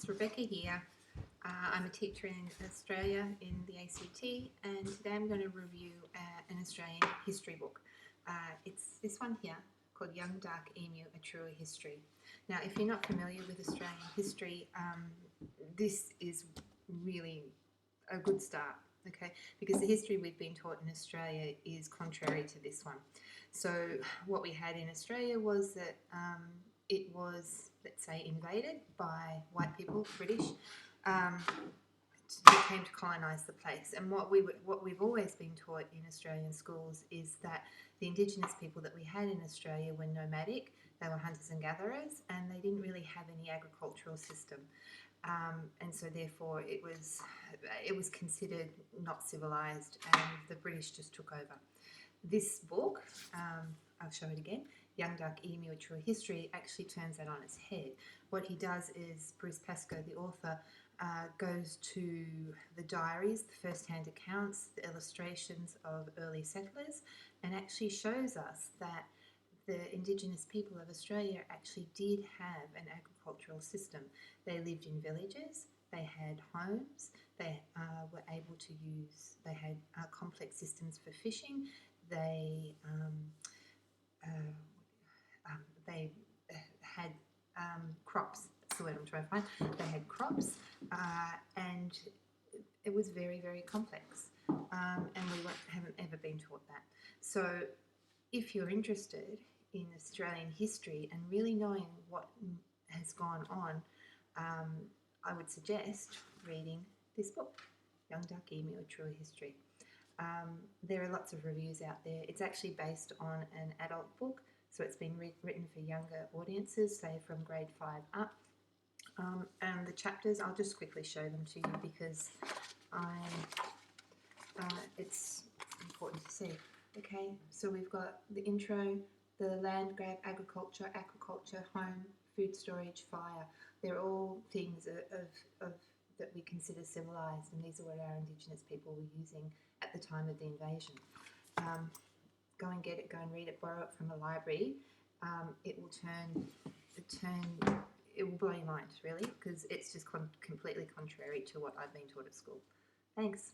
it's Rebecca here. I'm a teacher in Australia in the ACT, and today I'm going to review an Australian history book. It's this one here called Young Dark Emu, A Truer History. Now, if you're not familiar with Australian history, this is really a good start, okay? Because the history we've been taught in Australia is contrary to this one. So what we had in Australia was that it was, let's say, invaded by white people, British, that came to colonise the place. And what we've always been taught in Australian schools is that the Indigenous people that we had in Australia were nomadic. They were hunters and gatherers, and they didn't really have any agricultural system. And so therefore it was considered not civilised, and the British just took over. This book, I'll show it again, Young Dark Emu, A Truer History, actually turns that on its head. What he does is, Bruce Pascoe, the author, goes to the diaries, the first-hand accounts, the illustrations of early settlers, and actually shows us that the Indigenous people of Australia actually did have an agricultural system. They lived in villages, they had homes, they were able to use, they had complex systems for fishing, they had crops. That's the word I'm trying to find. They had crops, and it was very, very complex, and we haven't ever been taught that. So if you're interested in Australian history and really knowing what has gone on, I would suggest reading this book, Young Dark Emu, A Truer History. There are lots of reviews out there. It's actually based on an adult book, so it's been written for younger audiences, say from grade 5 up. And the chapters, I'll just quickly show them to you because it's important to see. Okay, so we've got the intro, the land grab, agriculture, aquaculture, home, food storage, fire. They're all things of that we consider civilised, and these are what our Indigenous people were using at the time of the invasion. Go and get it, go and read it, borrow it from a library. It will blow your mind, really, because it's just completely contrary to what I've been taught at school. Thanks.